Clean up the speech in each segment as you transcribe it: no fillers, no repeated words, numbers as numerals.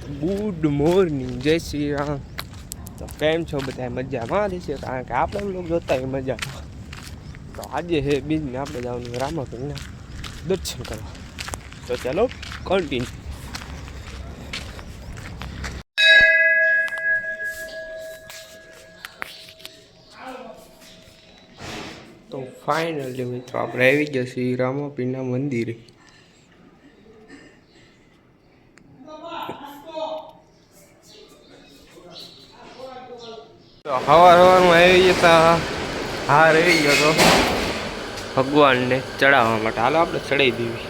Good morning, જય શ્રી રામ. તો કેમ છો બધા? મજામાં રહેશે, કારણ કે આપણે લોકો જોતા હોય મજામાં. તો આજે છે બીજને આપણે જવાનું રામાપીરના દર્શન કરવા. તો ચાલો કન્ટિન્યુ. તો ફાઇનલી મિત્રો આપણે આવી ગયા છીએ રામાપીરના મંદિરે. તો સવારમાં આવી જતા હાર આવી ગયો તો ભગવાનને ચડાવવા માટે. હાલો આપણે ચડાવી દેવી.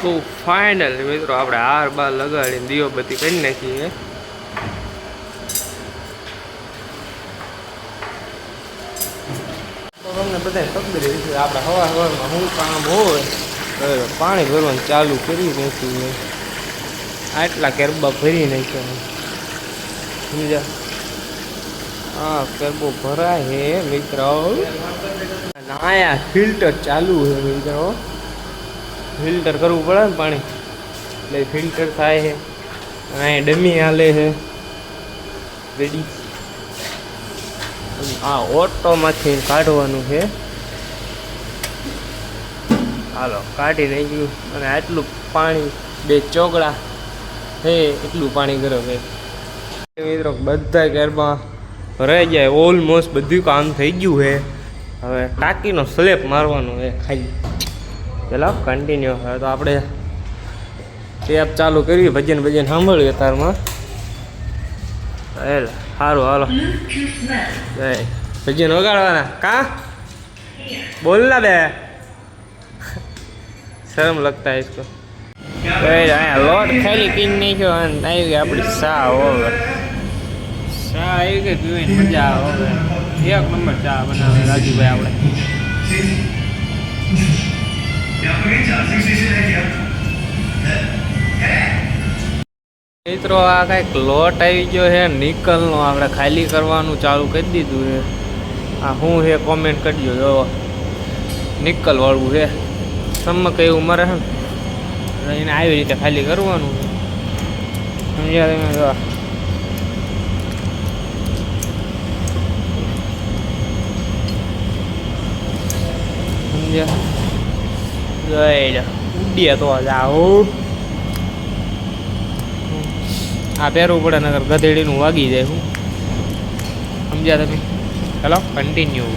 તો ફાઇનલ મિત્રો આપણે હાર બાર લગાડીને દીવાબત્તી કરી નાખીએ. તો તમને બધા ખબર છે આપણે સવારમાં શું કામ હોય પાણી ભરવાનું ચાલુ કરી નાખ્યું. આટલા કેરબા ભરી નાખ્યા સમજા. હા કેરબો ભરાય હે મિત્રો. આયા ફિલ્ટર ચાલુ છે મિત્રો. ફિલ્ટર કરવું પડે ને પાણી એટલે ફિલ્ટર થાય છે. અને અહીંયા ડમી હાલે છે રેડી. આ ઓટોમાંથી કાઢવાનું છે. હાલો કાઢી નાખ્યું. અને આટલું પાણી બે ચોકડા છે એટલું પાણી ગરમ છે મિત્રો. બધા કેરમાં ભરાઈ જાય ઓલમોસ્ટ બધું કામ થઈ ગયું છે. હવે ટાંકીનો સ્લેબ મારવાનો છે ખાલી. ચાલો કન્ટિન્યુ. હવે તો આપણે ટેપ ચાલુ કરીએ. ભજન સાંભળીએ તારમાં. સારું હાલો ભજન વગાડવાના. કા બોલ ના બે શરમ લગતા है इसको. લોટ ખાલી પીને નાખ્યો અને આવી ગઈ આપણી ચા. હવે ચા આવી ગઈ પીવાની મજા આવે. એક નંબર ચા બનાવે રાજુભાઈ આપણે. મિત્રો આ કઈક લોટ આવી ગયો છે નિકલનો. આપણે ખાલી કરવાનું ચાલુ કરી દીધું છે. આ શું છે કોમેન્ટ કરજો. જો નિકલ વાળું છે સમક એવું મરે છે ને એને આવી રીતે ખાલી કરવાનું સમજ્યા તમે. સમજ્યા ઉડીએ તો જાઓ. આ પહેરવું પડે નગર ગધેડીનું વાગી જાય. હું સમજ્યા તમે. ચાલો કન્ટિન્યુ.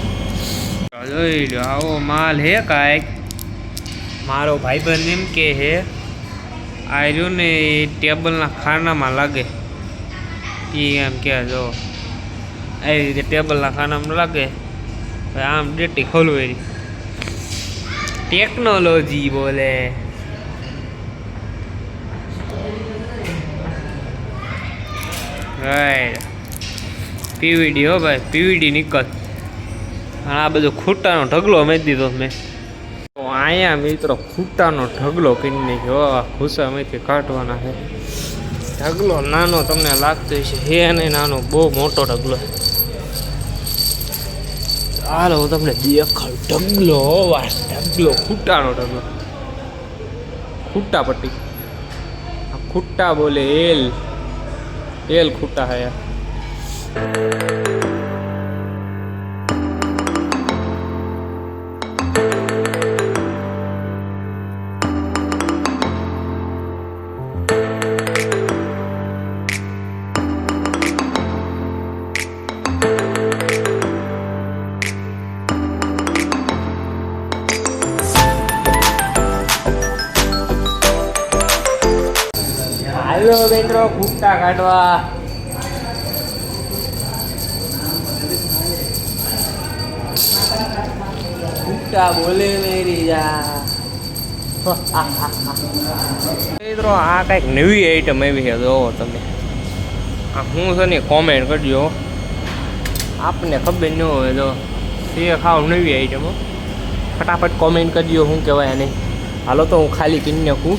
જોઈ લો આવો માલ હે કાંઈક. મારો ભાઈબંધ એમ કે હે આ રહ્યું ને એ ટેબલના ખાનામાં લાગે. એ એમ કે જો આવી રીતે ટેબલના ખાનામાં લાગે. આમ ડેટી ખોલવેરી ટેકનોલોજી બોલે. પીવીડી હો ભાઈ, પીવીડી નીકળ. આ બધો ખૂટાનો ઢગલો મેં દીધો મેં. તો અહીંયા મિત્રો ખૂટાનો ઢગલો કરી નાખ્યો. ખુશામાંથી કાઢવાના છે. ઢગલો નાનો તમને લાગતો છે હે ને નાનો, બહુ મોટો ઢગલો. હાલો હું તમને દેખાડ. ઢગલો વાસ ઢગલો, ખૂટાનો ઢગલો. ખૂટા પટ્ટી ખૂટા બોલે એલ ખૂટા હે. હાલો મિત્રો ખૂટા કાઢવા. ખૂટા બોલે મેરી જા. મિત્રો આ કઈક નવી આઈટમ આવી છે. જોવો તમે. આ હું છે ને કોમેન્ટ કરજો. આપને ખબર ન હોય તો તે ખાવ નવી આઈટમ. ફટાફટ કોમેન્ટ કરજો શું કહેવાય આને. હાલો તો હું ખાલી કરી નાખું.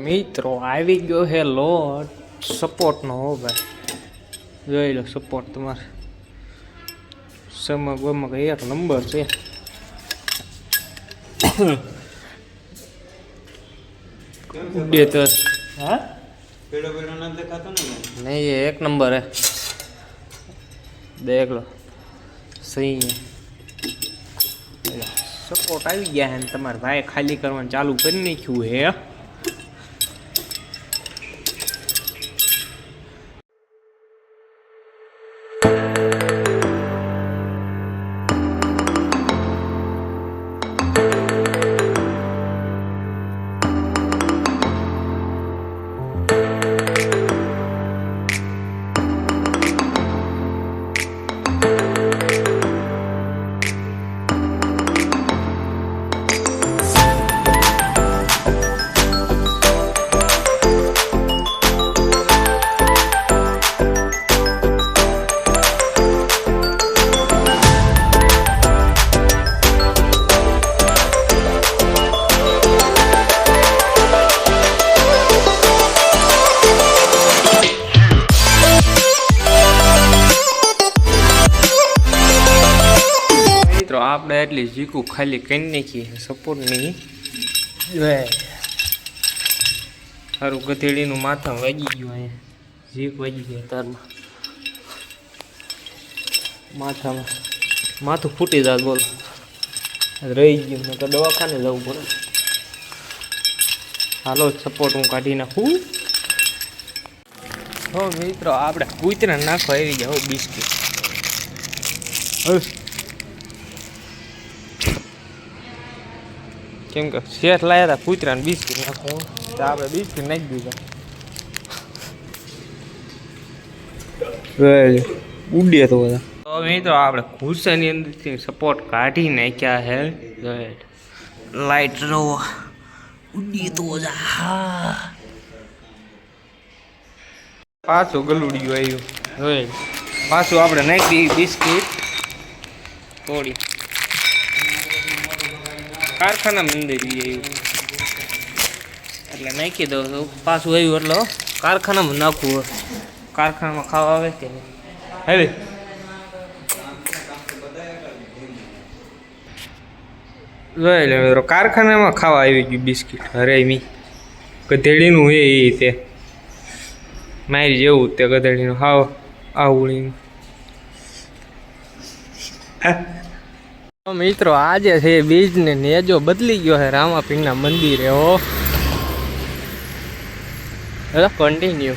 મિત્રો આવી ગયો હે લોટ સપોર્ટનો. હો ભાઈ જોઈ લો સપોર્ટ તમારે. ચમક બમક એક નંબર છે. ઉડે તો હા પેડો પેડો ના દેખાતો ને નહીં એ એક નંબર હે. દેખ લો સહી સપોર્ટ આવી ગયા હે ને તમારા ભાઈ ખાલી કરવાનું ચાલુ કરી નાખ્યું હે. આપણે એટલી ઝીકું ખાલી કરી નાખીએ સપોર્ટ નહીં સારું ગધેડીનું માથા વાગી ગયું અહીંયા ઝીક વાગી ગયા તારમાં માથામાં માથું ફૂટી જાય બોલો રહી ગયું મેં તો દવાખાને જવું પડે. હાલો સપોર્ટ હું કાઢી નાખું. હો મિત્રો આપણે કૂતરા નાખવા આવી જાઓ બિસ્કિટ. કેમ કે શેઠ લાયા હતા કૂતરાને બિસ્કિટ નાખો તો આપણે બિસ્કિટ નાખી દીધા. ઉડે તો બધા તો મિત્રો આપણે ખુરશાની અંદરથી સપોર્ટ કાઢી નાખ્યા હે. લાઈટ રો ઉડી તો જા પાછું ગલુડિયું આવ્યું. પાછું આપણે નાખી બિસ્કિટ તોડી કારખાનામાં અંદર આવ્યું એટલે નાખી દઉં તો પાછું આવ્યું એટલે કારખાનામાં નાખવું. કારખાનામાં ખાવા આવે કે હવે જોઈ લે મિત્રો કારખાનામાં ખાવા આવી ગયું બિસ્કિટ. અરે મી ગધેડીનું હે એ તે મારી જેવું તે ગધેડીનું હાવ આવડીનું. મિત્રો આજે છે બીજ ને નેજો બદલી ગયો છે રામાપીરના મંદિરે. હો કન્ટિન્યુ